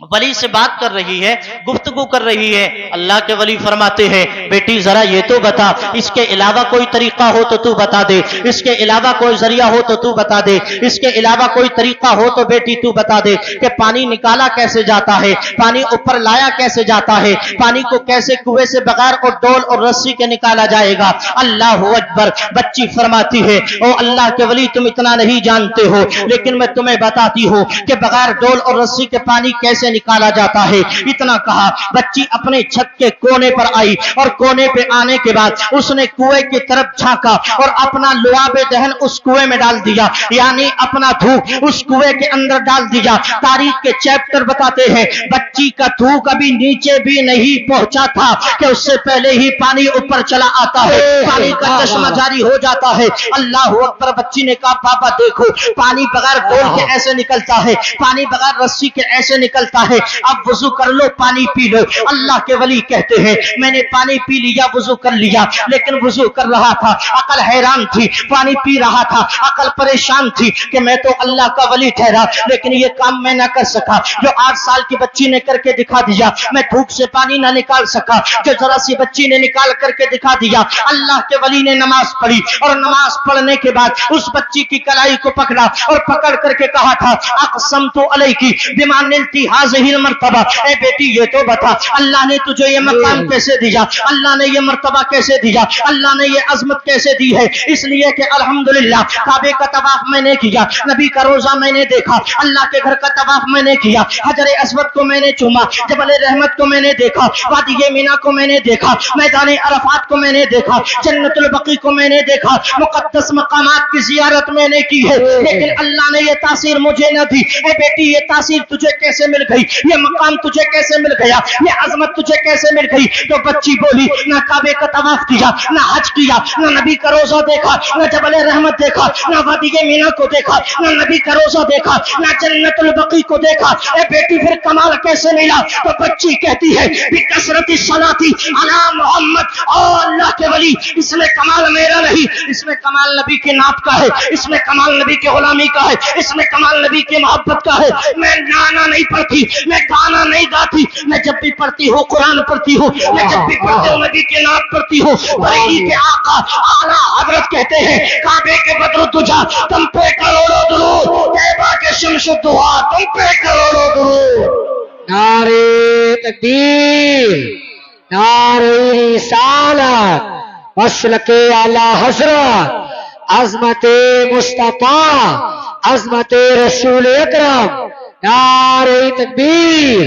ولی سے بات کر رہی ہے، گفتگو کر رہی ہے۔ اللہ کے ولی فرماتے ہیں بیٹی ذرا یہ تو بتا، اس کے علاوہ کوئی طریقہ ہو تو تو بتا دے، اس کے علاوہ کوئی ذریعہ ہو تو تو بتا دے، اس کے علاوہ کوئی طریقہ ہو تو بیٹی تو بتا دے کہ پانی نکالا کیسے جاتا ہے، پانی اوپر لایا کیسے جاتا ہے، پانی کو کیسے کنویں سے بغیر اور ڈول اور رسی کے نکالا جائے گا۔ اللہ اکبر۔ بچی فرماتی ہے او اللہ کے ولی تم اتنا نہیں جانتے ہو، لیکن میں تمہیں بتاتی ہوں کہ بغیر ڈول اور رسی کے پانی کیسے نکالا جاتا ہے۔ اتنا کہا بچی اپنے چھت کے کونے پر آئی، اور کونے پہ آنے کے بعد اس نے کنویں کی طرف جھانکا اور اپنا لعاب دہن اس کنویں میں ڈال دیا، یعنی اپنا تھوک اس کنویں کے اندر ڈال دیا۔ تاریخ کے چیپٹر بتاتے ہیں بچی کا تھوک ابھی نیچے بھی نہیں پہنچا تھا کہ اس سے پہلے ہی پانی اوپر چلا آتا ہے، پانی کا چشمہ جاری ہو جاتا ہے۔ اللہ اکبر۔ بچی نے کہا بابا دیکھو پانی بغیر ڈول کے ایسے نکلتا ہے، پانی بغیر رسی کے ایسے نکلتا ہے، اب وضو کر لو پانی پی لو۔ اللہ کے ولی کہتے ہیں میں نے پانی پی لیا، وضو کر لیا، لیکن وضو کر رہا تھا عقل حیران تھی، پانی پی رہا تھا عقل پریشان تھی کہ میں تو اللہ کا ولی ٹھہرا لیکن یہ کام میں نہ کر سکا جو 8 سال کی بچی نے کر کے دکھا دیا، میں دھوپ سے پانی نہ نکال سکا جو ذرا سی بچی نے نکال کر کے دکھا دیا۔ اللہ کے ولی نے نماز پڑھی اور نماز پڑھنے کے بعد اس بچی کی کلائی کو پکڑا اور پکڑ کر کے کہا تھا اقسمت علیکی بما نلتی هذه المرتبہ، اے بیٹی یہ تو بتا اللہ نے تجھے یہ مقام کیسے دیا، اللہ نے یہ مرتبہ کیسے دیا، اللہ نے یہ عظمت کیسے دی ہے؟ اس لیے کہ الحمدللہ کعبے کا طواف میں نے کیا، نبی کا روزہ میں نے دیکھا، اللہ کے گھر کا طواف میں نے کیا، حجر اسود کو میں نے چوما، جبل رحمت کو میں نے دیکھا، وادی مینا کو میں نے دیکھا، میدان عرفات کو میں نے دیکھا، جنت البقیع کو میں نے دیکھا، مقدس مقامات کی زیارت میں نے کی ہے، لیکن اللہ نے یہ تاثیر مجھے نہ دی۔ اے بیٹی یہ تاثیر تجھے کیسے مل گئی، یہ مقام تجھے کیسے مل گیا، یہ عظمت تجھے کیسے مل گئی؟ تو بچی بولی نہ کعبے کا طواف کیا، نہ حج کیا، نہ نبی کا روزہ دیکھا، نہ جبل رحمت دیکھا، نہ وادی مینا کو دیکھا، نہ نبی کا روزہ دیکھا، نہ جنت البقیع کو دیکھا۔ اے بیٹی پھر کمال کیسے ملا؟ تو بچی کہتی ہے بکثرت الصلاۃ علی محمد، او اللہ کے ولی اس میں کمال میرا نہیں، اس میں کمال نبی کے نعت کا ہے، اس میں کمال نبی کے غلامی کا ہے، اس میں کمال نبی کی محبت کا ہے۔ میں گانا نہیں پڑھتی، میں گانا نہیں گاتی، میں جب بھی پڑھتی ہوں قرآن پڑھتی ہوں، میں جب بھی پڑھتی ہوں نبی کے نعت پڑھتی ہوں۔ بریلی کے آقا اعلیٰ حضرت کہتے ہیں کعبے کے بدر الدجا تم پہ کروڑوں درود، طیبہ کے شمس الدعا تم پہ کروڑوں درود۔ نعرہ تکبیر، نعرہ رسالت، مسلک اعلی حضرت، عظمت مصطفیٰ، عظمت رسول اکرم، نعرہ تکبیر،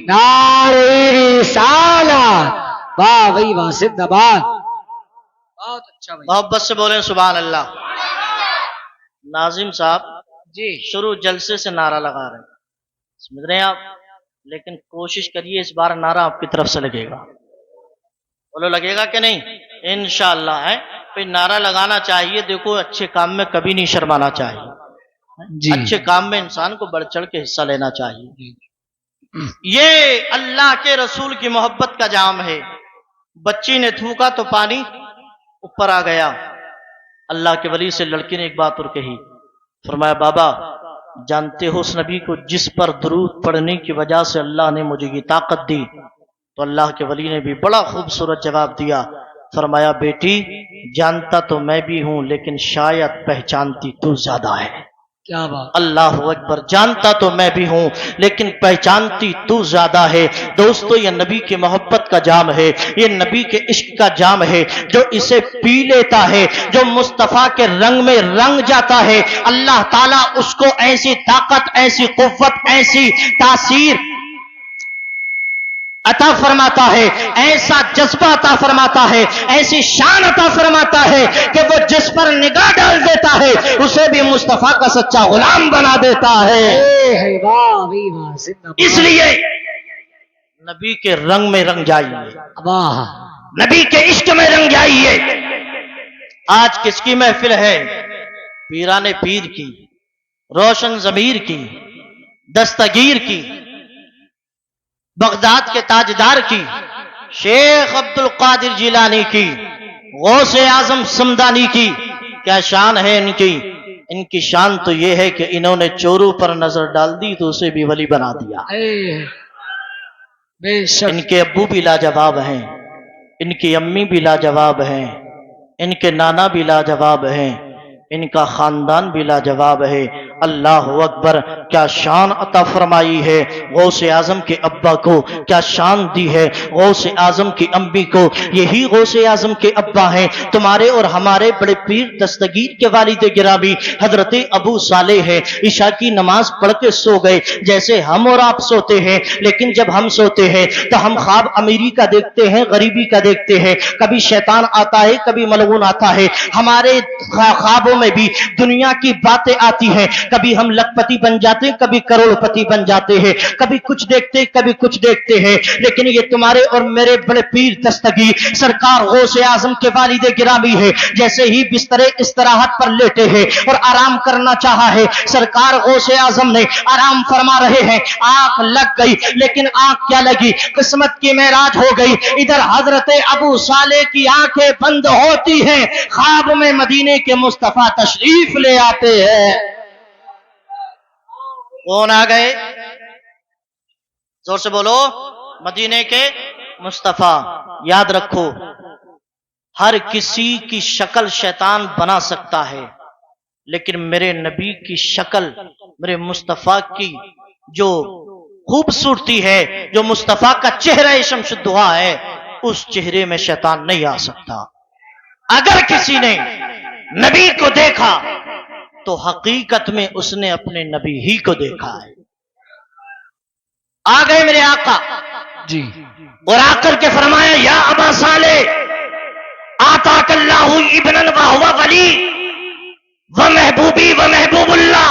نعرہ رسالت، واہ بھائی واہ زندہ باد، بہت اچھا بھائی، محبت سے بولیں سبحان اللہ۔ ناظم صاحب جی شروع جلسے سے نعرہ لگا رہے ہیں، سمجھ رہے ہیں آپ، لیکن کوشش کریے اس بار نعرہ آپ کی طرف سے لگے گا، بولو لگے گا کہ نہیں؟ انشاءاللہ ہے پھر نعرہ لگانا چاہیے۔ دیکھو اچھے کام میں کبھی نہیں شرمانا چاہیے، جی اچھے کام میں انسان کو بڑھ چڑھ کے حصہ لینا چاہیے۔ یہ اللہ کے رسول کی محبت کا جام ہے۔ بچی نے تھوکا تو پانی اوپر آ گیا۔ اللہ کے ولی سے لڑکی نے ایک بات اور کہی، فرمایا بابا جانتے ہو اس نبی کو جس پر درود پڑھنے کی وجہ سے اللہ نے مجھے یہ طاقت دی؟ تو اللہ کے ولی نے بھی بڑا خوبصورت جواب دیا، فرمایا بیٹی جانتا تو میں بھی ہوں لیکن شاید پہچانتی تو زیادہ ہے۔ کیا بات، اللہ اکبر۔ جانتا تو میں بھی ہوں لیکن پہچانتی تو زیادہ ہے۔ دوستو یہ نبی کی محبت کا جام ہے، یہ نبی کے عشق کا جام ہے، جو اسے پی لیتا ہے، جو مصطفیٰ کے رنگ میں رنگ جاتا ہے، اللہ تعالیٰ اس کو ایسی طاقت، ایسی قوت، ایسی تاثیر عطا فرماتا ہے، ایسا جذبہ عطا فرماتا ہے، ایسی شان عطا فرماتا ہے کہ وہ جس پر نگاہ ڈال دیتا ہے اسے بھی مصطفیٰ کا سچا غلام بنا دیتا ہے۔ واہ بھائی واہ زندہ باد، اس لیے نبی کے رنگ میں رنگ جائیے، واہ، نبی کے عشق میں رنگ جائیے۔ آج کس کی محفل ہے؟ پیران پیر کی، روشن ضمیر کی، دستگیر کی، بغداد کے تاجدار کی، شیخ عبد القادر جیلانی کی، غوث اعظم سمدانی کی۔ کیا شان ہے ان کی، इनकी शान तो ये है कि इन्होंने चोरों पर नजर डाल दी तो उसे भी वली बना दिया। बेशक इनके अब्बू भी लाजवाब हैं, इनकी अम्मी भी लाजवाब हैं, इनके नाना भी लाजवाब हैं, इनका खानदान भी लाजवाब है। अल्लाह अकबर, क्या शान अता फरमाई है गौसे आजम के अब्बा को, क्या शान दी है गौसे आजम की अम्मी को। यही गौसे आजम के अब्बा हैं तुम्हारे और हमारे बड़े पीर दस्तगीर के वालिद गिरामी हजरत अबू सालेह है। इशा की नमाज पढ़ के सो गए जैसे हम और आप सोते हैं, लेकिन जब हम सोते हैं तो हम ख्वाब अमीरी का देखते हैं, गरीबी का देखते हैं, कभी शैतान आता है, कभी मलऊन आता है। हमारे ख्वाबों में भी दुनिया की बातें आती हैं, कभी हम लखपति बन जाते हैं, कभी करोड़पति बन जाते हैं, कभी कुछ देखते हैं, कभी कुछ देखते हैं। लेकिन ये तुम्हारे और मेरे बड़े पीर दस्तगीर सरकार गौसे आजम के वालिद गिरामी है। जैसे ही बिस्तरे इस्तराहत पर लेटे हैं और आराम करना चाहा है, सरकार गौसे आजम ने आराम फरमा रहे हैं, आंख लग गई। लेकिन आंख क्या लगी, किस्मत की मेराज हो गई। इधर हजरत अबू साले की आंखें बंद होती हैं, ख्वाब में मदीने के मुस्तफा तशरीफ ले आते हैं। कौन आ गए, जोर से बोलो, मदीने के मुस्तफा। याद रखो, हर किसी की शक्ल शैतान बना सकता है, लेकिन मेरे नबी की शक्ल, मेरे मुस्तफा की जो खूबसूरती है, जो मुस्तफा का चेहरा शमशुद्दुआ है, उस चेहरे में शैतान नहीं आ सकता। अगर किसी ने नबी को देखा तो हकीकत में उसने अपने नबी ही को देखा है। आ गए मेरे आका जी, और आकर के फरमाया, या अबा साले आताकल्लाहु इब्नन व हुवा वली व महबूबी व महबूबुल्लाह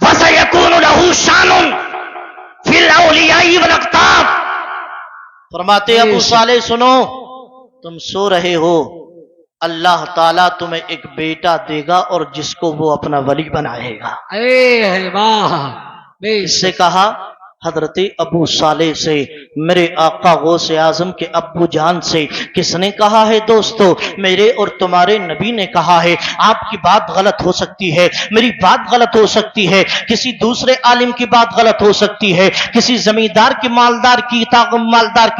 व सयकूनु लहू शानुन फिल औलियाई वल अक़ताब। फरमाते अबू साले सुनो, तुम सो रहे हो, अल्लाह ताला तुम्हें एक बेटा देगा और जिसको वो अपना वली बनाएगा। इससे कहा हजरत अबू साले से, मेरे आका गौसे आजम के अब्बू जान से। किसने कहा है दोस्तों? मेरे और तुम्हारे नबी ने कहा है। आपकी बात गलत हो सकती है, मेरी बात गलत हो सकती है, किसी दूसरे आलिम की बात गलत हो सकती है, किसी जमींदार की मालदार की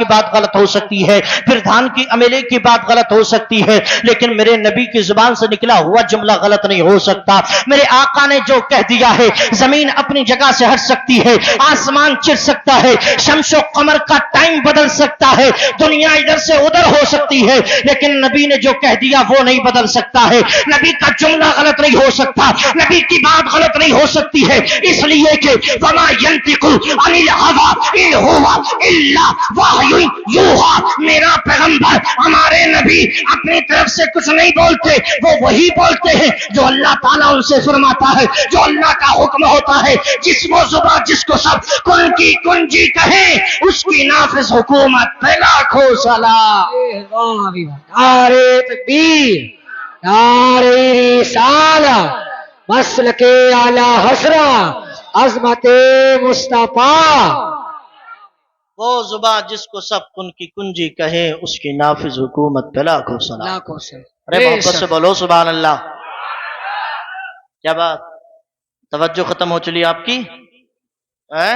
बात गलत हो सकती है, फिर धान की अमेले की बात गलत हो सकती है, लेकिन मेरे नबी की जुबान से निकला हुआ जुमला गलत नहीं हो सकता। मेरे आका ने जो कह दिया है, जमीन अपनी जगह से हट सकती है, आसमान चिर सकता है, शम्सो कमर का टाइम बदल सकता है, दुनिया इधर से उधर हो सकती है, लेकिन नबी ने जो कह दिया वो नहीं बदल सकता है। नबी का जुमला गलत नहीं हो सकता, नबी की बात गलत नहीं हो सकती है, इसलिए कि वमा यंतिकु अनिल हवा इन हुवा इल्ला वहयुन यूहा। मेरा पैगंबर, हमारे नबी अपनी तरफ से कुछ नहीं बोलते, वो वही बोलते हैं जो अल्लाह ताला उनसे फरमाता है, जो अल्लाह का हुक्म होता है। जिसको जुबान जिसको सब कुन की कुंजी कहे, उसकी नाफिज हुकूमत पे लाखों सलाम। नारे तकबीर, नारे रिसाला, मसलके आला हसरा, अजमते मुस्तफा। वो जुबान जिसको सब कुन की कुंजी कहे, उसकी नाफिज हुकूमत पे लाखों सलाम। अरे मोहब्बत से बोलो सुभान अल्लाह। क्या बात, तवज्जो खत्म हो चली आपकी है?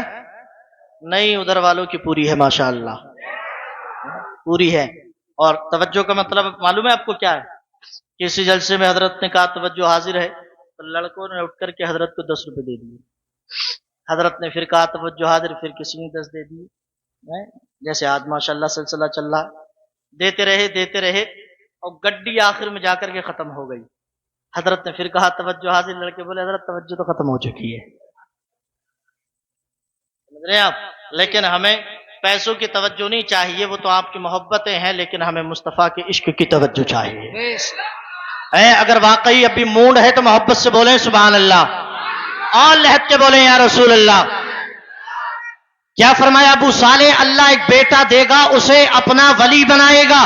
नहीं, उधर वालों की पूरी है माशाअल्लाह, पूरी है। और तवज्जो का मतलब मालूम है आपको क्या है? किसी जलसे में हजरत ने कहा तवज्जो हाजिर है, तो लड़कों ने उठ करके हजरत को 10 रुपए दे दिए। हजरत ने फिर कहा तवज्जो हाजिर, फिर किसी ने 10 दे दिए। जैसे आज माशाअल्लाह सिलसिला चल रहा है, देते रहे और गड्डी आखिर में जाकर के खत्म हो गई। हजरत ने फिर कहा तवज्जो हाजिर, लड़के बोले हजरत तवज्जो तो खत्म हो चुकी है। समझ रहे हैं आप? लेकिन हमें पैसों की तवज्जो नहीं चाहिए, वो तो आपकी मोहब्बतें हैं, लेकिन हमें मुस्तफा के इश्क की तवज्जो चाहिए। अगर वाकई अभी मूड है तो मोहब्बत से बोलें सुभान अल्लाह, और लहद के बोलें या रसूल अल्लाह। क्या फरमाया अबू साले? अल्लाह एक बेटा देगा, उसे अपना वली बनाएगा,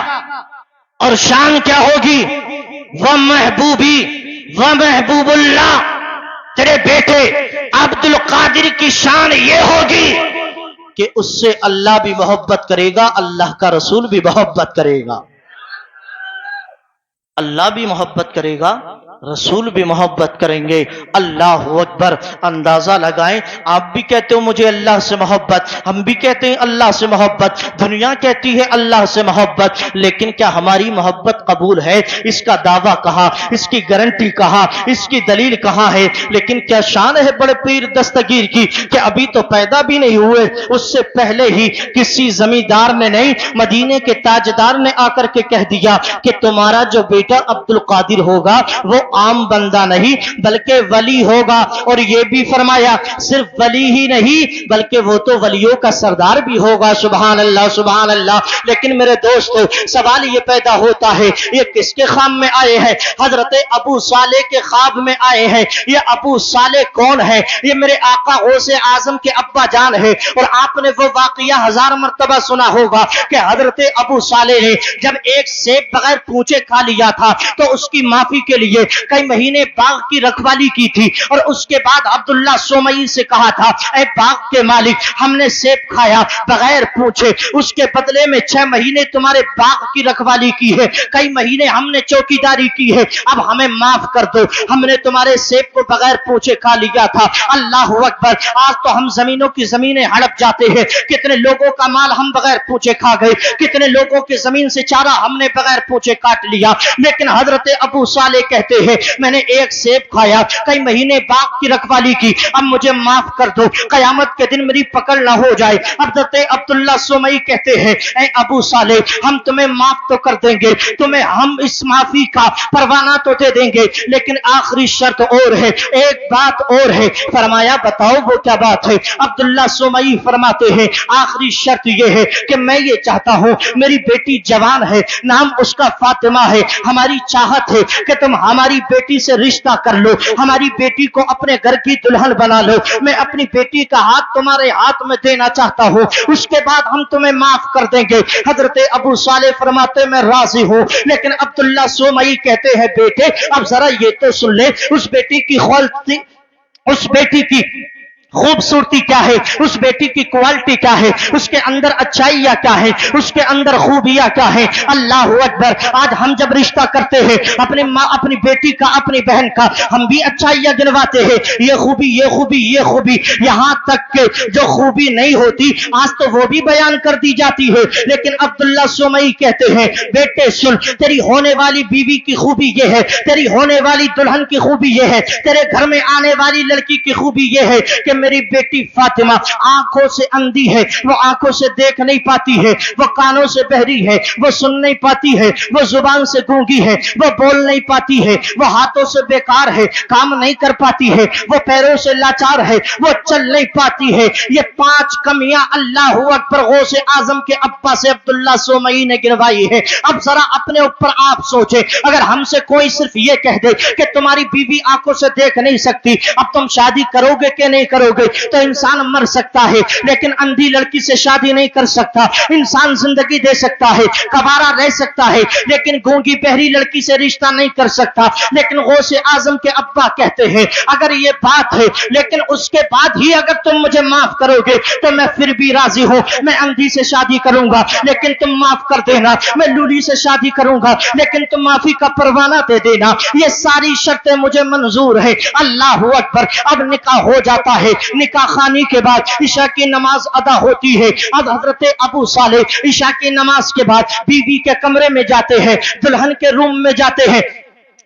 और शान क्या होगी? वह महबूबी वह महबूबुल्लाह। तेरे बेटे अब्दुल कादिर की शान ये होगी कि उससे अल्लाह भी मोहब्बत करेगा, अल्लाह का रसूल भी मोहब्बत करेगा, अल्लाह भी मोहब्बत करेगा, रसूल भी मोहब्बत करेंगे। अल्लाह अकबर। अंदाजा लगाएं, आप भी कहते हो मुझे अल्लाह से मोहब्बत, हम भी कहते हैं अल्लाह से मोहब्बत, दुनिया कहती है अल्लाह से मोहब्बत, लेकिन क्या हमारी मोहब्बत कबूल है? इसका दावा कहाँ, इसकी गारंटी कहाँ, इसकी दलील कहाँ है? लेकिन क्या शान है बड़े पीर दस्तगीर की कि अभी तो पैदा भी नहीं हुए, उससे पहले ही किसी जमींदार ने नहीं, मदीने के ताजदार ने आकर के कह दिया कि तुम्हारा जो बेटा अब्दुल कादिर होगा वो आम बंदा नहीं बल्कि वली होगा। और ये भी फरमाया सिर्फ वली ही नहीं बल्कि वो तो वलियों का सरदार भी होगा। सुभान अल्लाह, सुभान अल्लाह। लेकिन मेरे दोस्तों, सवाल ये पैदा होता है, ये किसके ख्वाब में आए हैं? हजरत अबू साले के ख्वाब में आए हैं। ये अबू साले कौन है? ये मेरे आका गौसे आजम के अब्बा जान है। और आपने वो वाकया 1000 मर्तबा सुना होगा कि हजरत अबू साले ने जब एक सेब बगैर पूछे खा लिया था तो उसकी माफी के लिए कई महीने बाग की रखवाली की थी। और उसके बाद अब्दुल्ला सोमई से कहा था, ऐ बाग के मालिक, हमने सेब खाया बगैर पूछे, उसके बदले में 6 महीने तुम्हारे बाग की रखवाली की है, कई महीने हमने चौकीदारी की है, अब हमें माफ कर दो, हमने तुम्हारे सेब को बगैर पूछे खा लिया था। अल्लाह अकबर। आज तो हम जमीनों की जमीनें हड़प जाते हैं। कितने लोगों का माल हम बगैर पूछे खा गए, कितने लोगों की जमीन से चारा हमने बगैर पूछे काट लिया। लेकिन हजरत अबू साले कहते हैं, मैंने एक सेब खाया, कई महीने बाग की रखवाली की, अब मुझे माफ कर दो, कयामत के दिन मेरी पकड़ ना हो जाए। हजरत अब्दुल्ला सोमई कहते हैं, ऐ अबू साले, हम तुम्हें माफ तो कर देंगे, तुम्हें हम इस माफी का परवाना तो दे देंगे, लेकिन आखिरी शर्त और है, एक बात और है। फरमाया बताओ वो क्या बात है? अब्दुल्ला सोमई फरमाते हैं, आखिरी शर्त ये है कि मैं ये चाहता हूं, मेरी बेटी जवान है, नाम उसका फातिमा है, हमारी चाहत है कि तुम हमारी बेटी से रिश्ता कर लो, हमारी बेटी को अपने घर की दुल्हन बना लो, मैं अपनी बेटी का हाथ तुम्हारे हाथ में देना चाहता हूं, उसके बाद हम तुम्हें माफ कर देंगे। हजरत अबू साले फरमाते मैं राजी हूं। लेकिन अब्दुल्ला सोमई कहते हैं, बेटे अब जरा ये तो सुन ले, उस बेटी की ख्वालिटी, उस बेटी की खूबसूरती क्या है, उस बेटी की क्वालिटी क्या है, उसके अंदर अच्छाइयां क्या है, उसके अंदर खूबियां क्या है। अल्लाह अकबर। आज हम जब रिश्ता करते हैं अपनी माँ, अपनी बेटी का, अपनी बहन का, हम भी अच्छाइयां गिनवाते हैं, ये खूबी, ये खूबी, ये खूबी, यहां तक के जो खूबी नहीं होती आज तो वो भी बयान कर दी जाती है। लेकिन अब्दुल्ला सोमई कहते हैं, बेटे सुन, तेरी होने वाली बीवी की खूबी ये है, तेरी होने वाली दुल्हन की खूबी ये है, तेरे घर में आने वाली लड़की की खूबी ये है कि मेरी बेटी फातिमा आंखों से अंधी है, वो आंखों से देख नहीं पाती है, वो कानों से बहरी है, वो सुन नहीं पाती है, वो जुबान से गूंगी है, वो बोल नहीं पाती है, वो हाथों से बेकार है, काम नहीं कर पाती है, वो पैरों से लाचार है, वो चल नहीं पाती है। ये 5 कमियां अल्लाह अकबर गौसे आजम के अब्बा से अब्दुल्ला सोमई ने गिनवाई है। अब जरा अपने ऊपर आप सोचे, अगर हमसे कोई सिर्फ ये कह दे कि तुम्हारी बीवी आंखों से देख नहीं सकती, अब तुम शादी करोगे कि नहीं करोगे? तो इंसान मर सकता है लेकिन अंधी लड़की से शादी नहीं कर सकता। इंसान जिंदगी दे सकता है, कबारा रह सकता है, लेकिन गूंगी बहरी लड़की से रिश्ता नहीं कर सकता। लेकिन गौसे आजम के अब्बा कहते हैं, अगर ये बात है, लेकिन उसके बाद ही अगर तुम मुझे माफ करोगे तो मैं फिर भी राजी हूं। मैं अंधी से शादी करूंगा लेकिन तुम माफ कर देना, मैं लूली से शादी करूंगा लेकिन तुम माफी का परवाना दे देना, ये सारी शर्तें मुझे मंजूर है। अल्लाह अकबर। अब निकाह हो जाता है, निकाह खानी के बाद ईशा की नमाज अदा होती है। अब हजरत अबू साले ईशा की नमाज के बाद बीवी के कमरे में जाते हैं, दुल्हन के रूम में जाते हैं।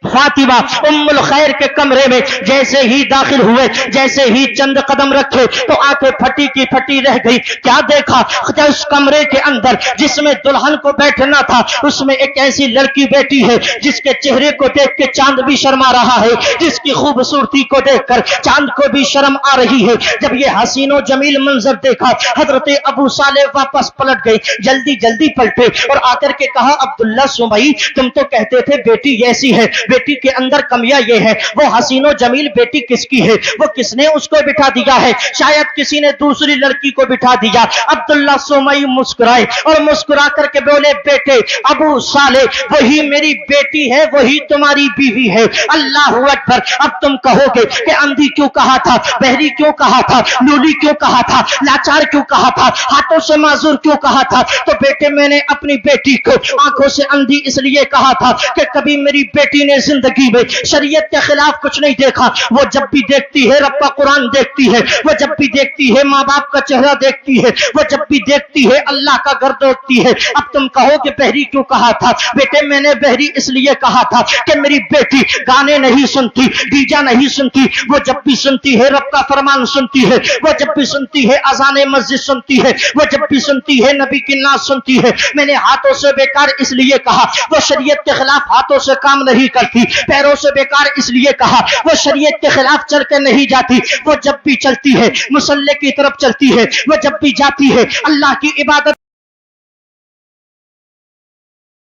फातिमा उम्मुल खैर के कमरे में जैसे ही दाखिल हुए, जैसे ही चंद कदम रखे तो आंखें फटी की फटी रह गई। क्या देखा? उस कमरे के अंदर जिसमें दुल्हन को बैठना था उसमें एक ऐसी लड़की बैठी है जिसके चेहरे को देख के चांद भी शर्मा रहा है, जिसकी खूबसूरती को देखकर चांद को भी शर्म आ रही है। जब ये हसीनो जमील मंजर देखा हजरत अबू साले वापस पलट गए, जल्दी जल्दी पलटे और आकर के कहा, अब्दुल्ला सुमई तुम तो कहते थे बेटी ऐसी है, बेटी के अंदर कमियां ये है, वो हसीनो जमील बेटी किसकी है? वो किसने उसको बिठा दिया है? शायद किसी ने दूसरी लड़की को बिठा दिया। अब्दुल्ला सोमई मुस्कुराए और मुस्कुरा करके बोले, बेटे अबू साले वही मेरी बेटी है, वही तुम्हारी बीवी है। अल्लाह अकबर। अब तुम कहोगे कि अंधी क्यों कहा था, बहरी क्यों कहा था, लूली क्यों कहा था, लाचार क्यों कहा था, हाथों से माजूर क्यों कहा था? तो बेटे मैंने अपनी बेटी को आंखों से अंधी इसलिए कहा था कि कभी मेरी बेटी ने زندگی میں شریعت کے خلاف کچھ نہیں دیکھا. وہ جب بھی دیکھتی ہے رب کا قرآن دیکھتی ہے, وہ جب بھی دیکھتی ہے ماں باپ کا چہرہ دیکھتی ہے, وہ جب بھی دیکھتی ہے اللہ کا گھر دیکھتی ہے. اب تم کہو کہ بہری کیوں کہا تھا؟ بیٹے میں نے بہری اس لیے کہا تھا کہ میری بیٹی گانے نہیں سنتی, ڈیجا نہیں سنتی, وہ جب بھی سنتی ہے رب کا فرمان سنتی ہے, وہ جب بھی سنتی ہے اذان مسجد سنتی ہے, وہ جب بھی سنتی ہے نبی کی نعت سنتی ہے. میں نے ہاتھوں سے بیکار اس لیے کہا وہ شریعت کے خلاف ہاتھوں سے کام نہیں کرتی, پیروں سے بیکار اس لیے کہا وہ شریعت کے خلاف چل کے نہیں جاتی. وہ جب بھی چلتی ہے مصلی کی طرف چلتی ہے, وہ جب بھی جاتی ہے اللہ کی عبادت